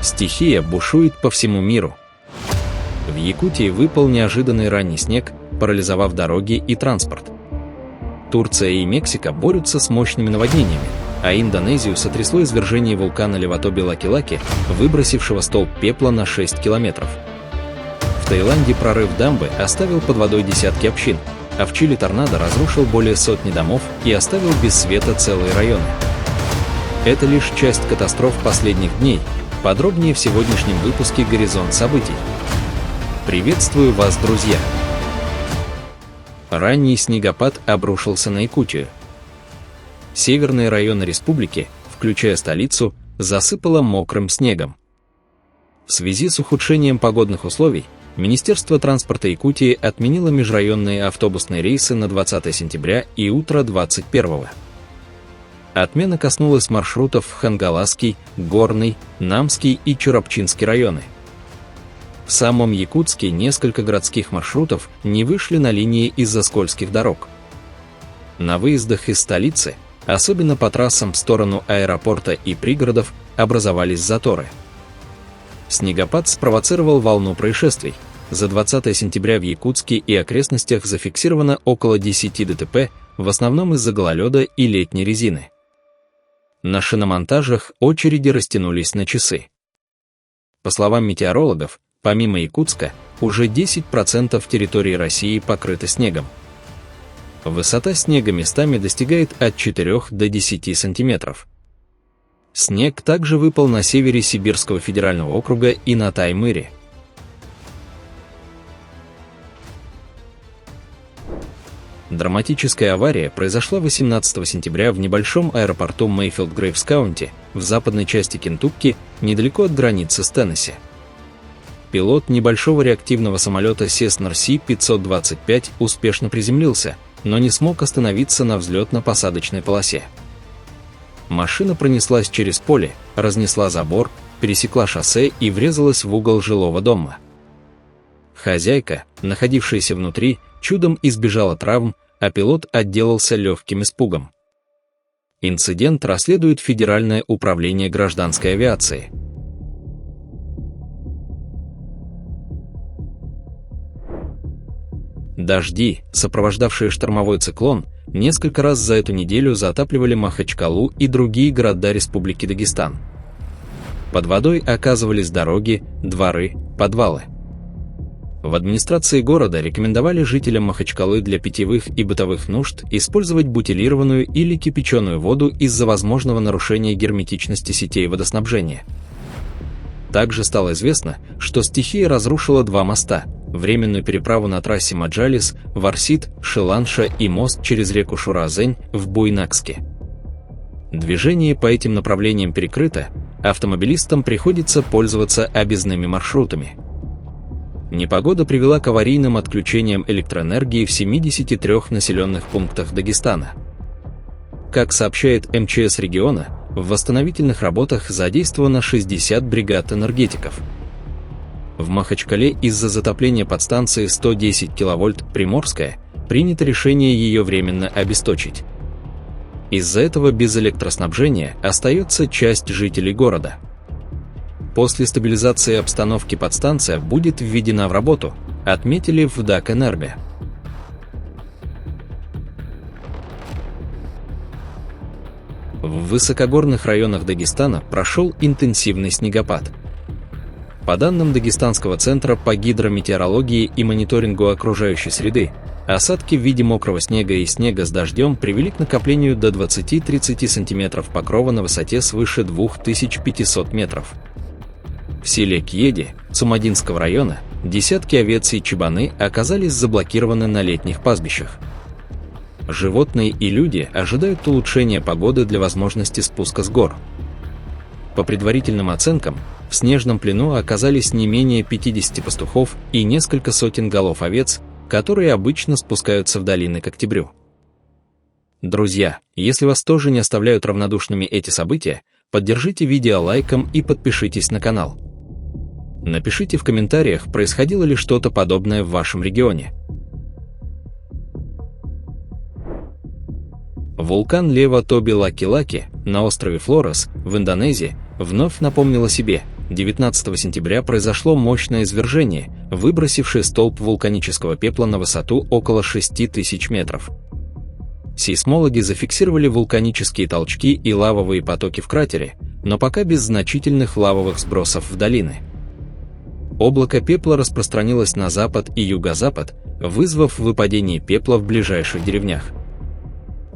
Стихия бушует по всему миру. В Якутии выпал неожиданный ранний снег, парализовав дороги и транспорт. Турция и Мексика борются с мощными наводнениями, а Индонезию сотрясло извержение вулкана Левatobi-Лаки-Лаки, выбросившего столб пепла на 6 километров. В Таиланде прорыв дамбы оставил под водой десятки общин, а в Чили торнадо разрушил более сотни домов и оставил без света целые районы. Это лишь часть катастроф последних дней. Подробнее в сегодняшнем выпуске «Горизонт событий». Приветствую вас, друзья! Ранний снегопад обрушился на Якутию. Северные районы республики, включая столицу, засыпало мокрым снегом. В связи с ухудшением погодных условий, Министерство транспорта Якутии отменило межрайонные автобусные рейсы на 20 сентября и утро 21-го. Отмена коснулась маршрутов в Хангаласский, Горный, Намский и Чурапчинский районы. В самом Якутске несколько городских маршрутов не вышли на линии из-за скользких дорог. На выездах из столицы, особенно по трассам в сторону аэропорта и пригородов, образовались заторы. Снегопад спровоцировал волну происшествий. За 20 сентября в Якутске и окрестностях зафиксировано около 10 ДТП, в основном из-за гололеда и летней резины. На шиномонтажах очереди растянулись на часы. По словам метеорологов, помимо Якутска, уже 10% территории России покрыто снегом. Высота снега местами достигает от 4 до 10 сантиметров. Снег также выпал на севере Сибирского федерального округа и на Таймыре. Драматическая авария произошла 18 сентября в небольшом аэропорту Мейфилд-Грейвс-Каунти в западной части Кентукки, недалеко от границы с Теннесси. Пилот небольшого реактивного самолета Cessna C-525 успешно приземлился, но не смог остановиться на взлетно-посадочной полосе. Машина пронеслась через поле, разнесла забор, пересекла шоссе и врезалась в угол жилого дома. Хозяйка, находившаяся внутри, чудом избежала травм, а пилот отделался легким испугом. Инцидент расследует Федеральное управление гражданской авиации. Дожди, сопровождавшие штормовой циклон, несколько раз за эту неделю затапливали Махачкалу и другие города Республики Дагестан. Под водой оказывались дороги, дворы, подвалы. В администрации города рекомендовали жителям Махачкалы для питьевых и бытовых нужд использовать бутилированную или кипяченую воду из-за возможного нарушения герметичности сетей водоснабжения. Также стало известно, что стихия разрушила 2 моста, временную переправу на трассе Маджалис, Варсит, Шиланша и мост через реку Шуразень в Буйнакске. Движение по этим направлениям перекрыто, автомобилистам приходится пользоваться объездными маршрутами. Непогода привела к аварийным отключениям электроэнергии в 73 населенных пунктах Дагестана. Как сообщает МЧС региона, в восстановительных работах задействовано 60 бригад энергетиков. В Махачкале из-за затопления подстанции 110 кВт Приморская принято решение ее временно обесточить. Из-за этого без электроснабжения остается часть жителей города. После стабилизации обстановки подстанция будет введена в работу, отметили в Дагэнерго. В высокогорных районах Дагестана прошел интенсивный снегопад. По данным Дагестанского центра по гидрометеорологии и мониторингу окружающей среды, осадки в виде мокрого снега и снега с дождем привели к накоплению до 20-30 см покрова на высоте свыше 2500 метров. В селе Кьеди, Цумадинского района, десятки овец и чабаны оказались заблокированы на летних пастбищах. Животные и люди ожидают улучшения погоды для возможности спуска с гор. По предварительным оценкам, в снежном плену оказались не менее 50 пастухов и несколько сотен голов овец, которые обычно спускаются в долины к октябрю. Друзья, если вас тоже не оставляют равнодушными эти события, поддержите видео лайком и подпишитесь на канал. Напишите в комментариях, происходило ли что-то подобное в вашем регионе. Вулкан Левatobi-Лаки-Лаки на острове Флорес в Индонезии вновь напомнил о себе, 19 сентября произошло мощное извержение, выбросившее столб вулканического пепла на высоту около 6000 метров. Сейсмологи зафиксировали вулканические толчки и лавовые потоки в кратере, но пока без значительных лавовых сбросов в долины. Облако пепла распространилось на запад и юго-запад, вызвав выпадение пепла в ближайших деревнях.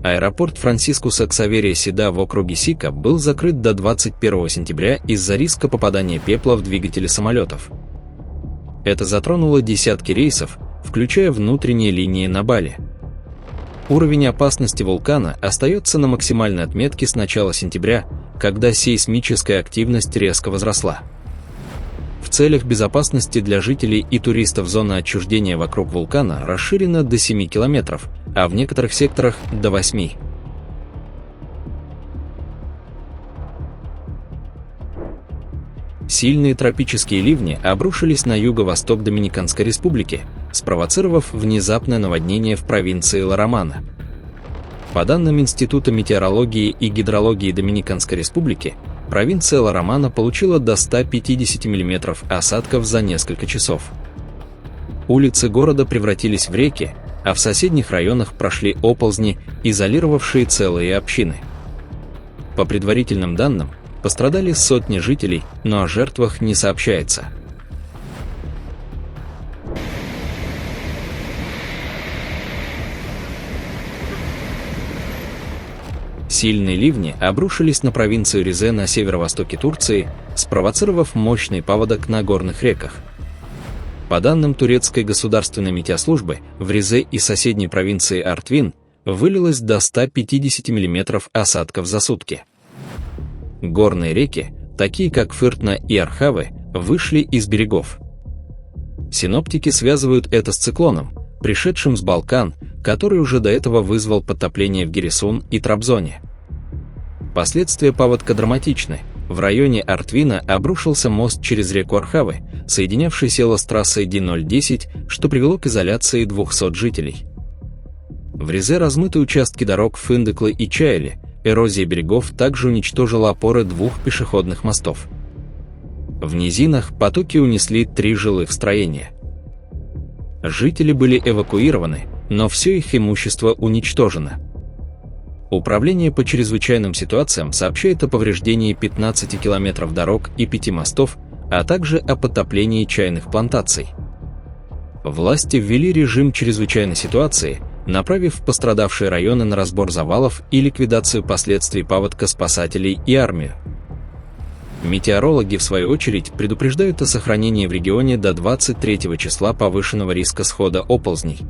Аэропорт Франсискуса Ксаверия Сида в округе Сика был закрыт до 21 сентября из-за риска попадания пепла в двигатели самолетов. Это затронуло десятки рейсов, включая внутренние линии на Бали. Уровень опасности вулкана остается на максимальной отметке с начала сентября, когда сейсмическая активность резко возросла. В целях безопасности для жителей и туристов зона отчуждения вокруг вулкана расширена до 7 километров, а в некоторых секторах – до 8. Сильные тропические ливни обрушились на юго-восток Доминиканской республики, спровоцировав внезапное наводнение в провинции Ла-Романа. По данным Института метеорологии и гидрологии Доминиканской республики, провинция Ла-Романа получила до 150 мм осадков за несколько часов. Улицы города превратились в реки, а в соседних районах прошли оползни, изолировавшие целые общины. По предварительным данным, пострадали сотни жителей, но о жертвах не сообщается. Сильные ливни обрушились на провинцию Ризе на северо-востоке Турции, спровоцировав мощный паводок на горных реках. По данным турецкой государственной метеослужбы, в Ризе и соседней провинции Артвин вылилось до 150 мм осадков за сутки. Горные реки, такие как Фыртна и Архавы, вышли из берегов. Синоптики связывают это с циклоном, пришедшим с Балкан, который уже до этого вызвал подтопление в Гирисун и Трабзоне. Последствия паводка драматичны. В районе Артвина обрушился мост через реку Архавы, соединявший село с трассой Д-010, что привело к изоляции 200 жителей. В Ризе размыты участки дорог Фындыклы и Чайли, эрозия берегов также уничтожила опоры 2 пешеходных мостов. В низинах потоки унесли 3 жилых строения. Жители были эвакуированы, но все их имущество уничтожено. Управление по чрезвычайным ситуациям сообщает о повреждении 15 километров дорог и 5 мостов, а также о подтоплении чайных плантаций. Власти ввели режим чрезвычайной ситуации, направив в пострадавшие районы на разбор завалов и ликвидацию последствий паводка спасателей и армию. Метеорологи, в свою очередь, предупреждают о сохранении в регионе до 23 числа повышенного риска схода оползней.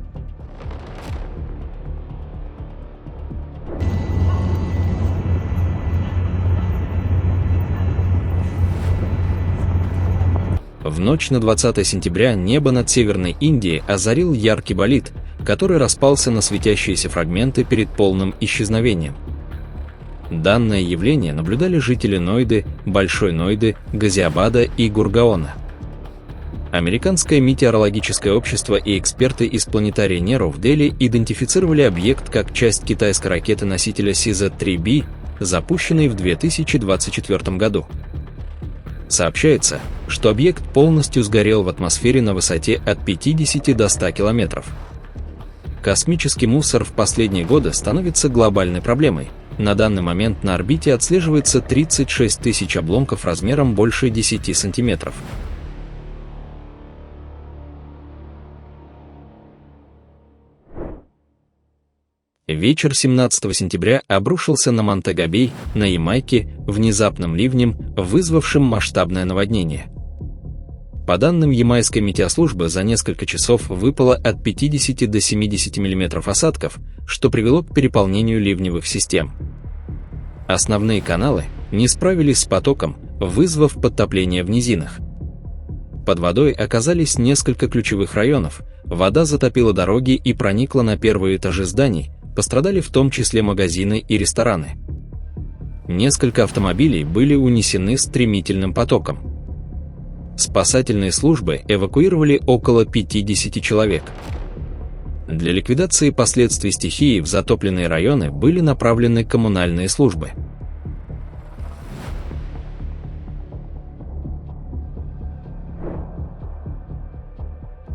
В ночь на 20 сентября небо над Северной Индией озарил яркий болид, который распался на светящиеся фрагменты перед полным исчезновением. Данное явление наблюдали жители Нойды, Большой Нойды, Газиабада и Гургаона. Американское метеорологическое общество и эксперты из планетария Неру в Дели идентифицировали объект как часть китайской ракеты-носителя CZ-3B, запущенной в 2024 году. Сообщается, что объект полностью сгорел в атмосфере на высоте от 50 до 100 километров. Космический мусор в последние годы становится глобальной проблемой. На данный момент на орбите отслеживается 36 тысяч обломков размером больше 10 сантиметров. Вечер 17 сентября обрушился на Монтего-Бей, на Ямайке, внезапным ливнем, вызвавшим масштабное наводнение. По данным Ямайской метеослужбы, за несколько часов выпало от 50 до 70 мм осадков, что привело к переполнению ливневых систем. Основные каналы не справились с потоком, вызвав подтопление в низинах. Под водой оказались несколько ключевых районов, вода затопила дороги и проникла на первые этажи зданий, пострадали в том числе магазины и рестораны. Несколько автомобилей были унесены стремительным потоком. Спасательные службы эвакуировали около 50 человек. Для ликвидации последствий стихии в затопленные районы были направлены коммунальные службы.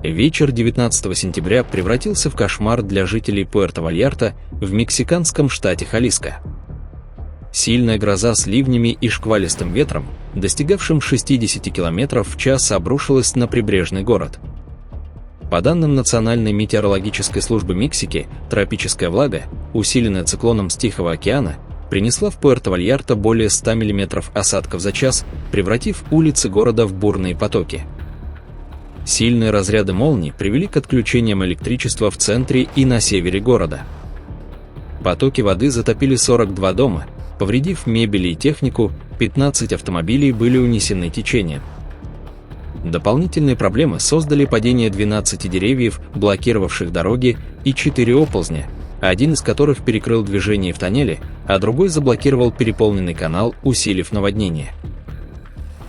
Вечер 19 сентября превратился в кошмар для жителей Пуэрто-Вальярта в мексиканском штате Халиско. Сильная гроза с ливнями и шквалистым ветром, достигавшим 60 км в час, обрушилась на прибрежный город. По данным Национальной метеорологической службы Мексики, тропическая влага, усиленная циклоном с Тихого океана, принесла в Пуэрто-Вальярта более 100 мм осадков за час, превратив улицы города в бурные потоки. Сильные разряды молний привели к отключениям электричества в центре и на севере города. Потоки воды затопили 42 дома, повредив мебель и технику, 15 автомобилей были унесены течением. Дополнительные проблемы создали падение 12 деревьев, блокировавших дороги, и 4 оползня, один из которых перекрыл движение в тоннеле, а другой заблокировал переполненный канал, усилив наводнение.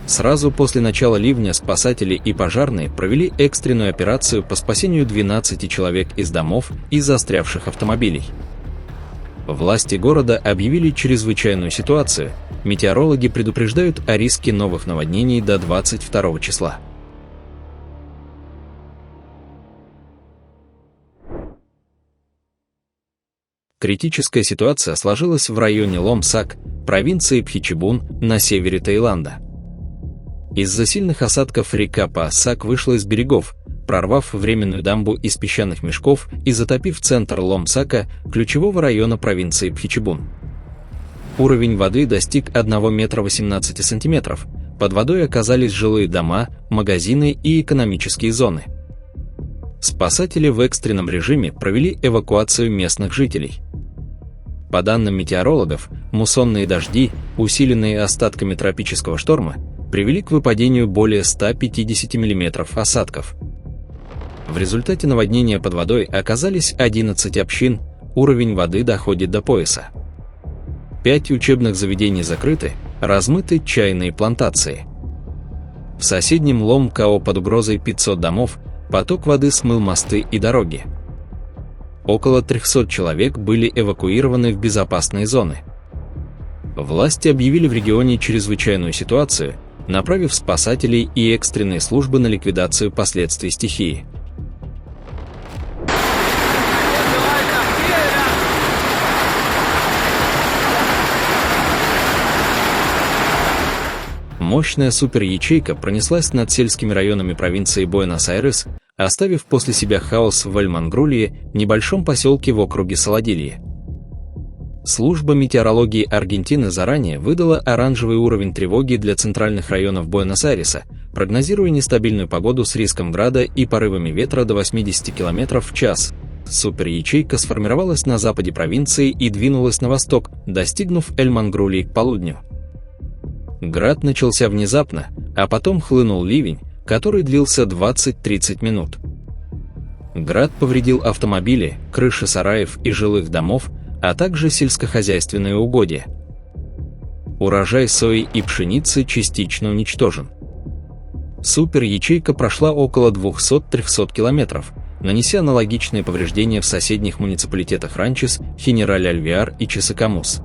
Сразу после начала ливня спасатели и пожарные провели экстренную операцию по спасению 12 человек из домов и застрявших автомобилей. Власти города объявили чрезвычайную ситуацию. Метеорологи предупреждают о риске новых наводнений до 22 числа. Критическая ситуация сложилась в районе Ломсак, провинции Пхичибун, на севере Таиланда. Из-за сильных осадков река Пассак вышла из берегов, прорвав временную дамбу из песчаных мешков и затопив центр Ломсака, ключевого района провинции Пхичибун. Уровень воды достиг 1 метра 18 сантиметров, под водой оказались жилые дома, магазины и экономические зоны. Спасатели в экстренном режиме провели эвакуацию местных жителей. По данным метеорологов, муссонные дожди, усиленные остатками тропического шторма, привели к выпадению более 150 мм осадков. В результате наводнения под водой оказались 11 общин, уровень воды доходит до пояса. 5 учебных заведений закрыты, размыты чайные плантации. В соседнем Лом-Као под угрозой 500 домов, поток воды смыл мосты и дороги. Около 300 человек были эвакуированы в безопасные зоны. Власти объявили в регионе чрезвычайную ситуацию, направив спасателей и экстренные службы на ликвидацию последствий стихии. Мощная суперячейка пронеслась над сельскими районами провинции Буэнос-Айрес, оставив после себя хаос в Эль-Мангрулье, небольшом поселке в округе Саладилье. Служба метеорологии Аргентины заранее выдала оранжевый уровень тревоги для центральных районов Буэнос-Айреса, прогнозируя нестабильную погоду с риском града и порывами ветра до 80 км в час. Суперячейка сформировалась на западе провинции и двинулась на восток, достигнув Эль-Мангрульи к полудню. Град начался внезапно, а потом хлынул ливень, который длился 20-30 минут. Град повредил автомобили, крыши сараев и жилых домов, а также сельскохозяйственные угодья. Урожай сои и пшеницы частично уничтожен. Суперячейка прошла около 200-300 километров, нанеся аналогичные повреждения в соседних муниципалитетах Ранчес, Хенераль-Альвеар и Чесакамус.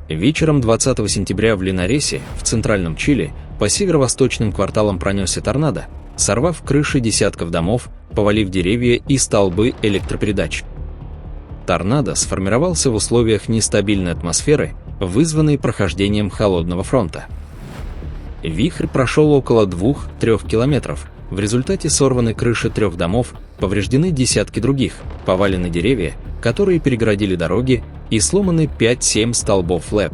Вечером 20 сентября в Линаресе, в центральном Чили, по северо-восточным кварталам пронесся торнадо, сорвав крыши десятков домов, повалив деревья и столбы электропередач. Торнадо сформировался в условиях нестабильной атмосферы, вызванной прохождением холодного фронта. Вихрь прошел около 2-3 километров, в результате сорваны крыши 3 домов, повреждены десятки других, повалены деревья, которые перегородили дороги, и сломаны 5-7 столбов ЛЭП.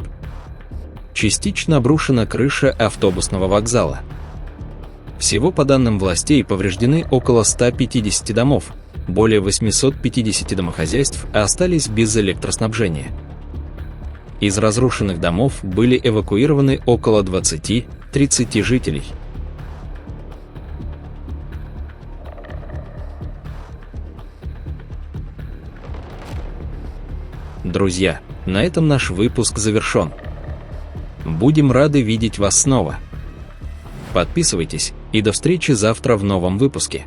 Частично обрушена крыша автобусного вокзала. Всего, по данным властей, повреждены около 150 домов, более 850 домохозяйств остались без электроснабжения. Из разрушенных домов были эвакуированы около 20-30 жителей. Друзья, на этом наш выпуск завершен. Будем рады видеть вас снова. Подписывайтесь и до встречи завтра в новом выпуске.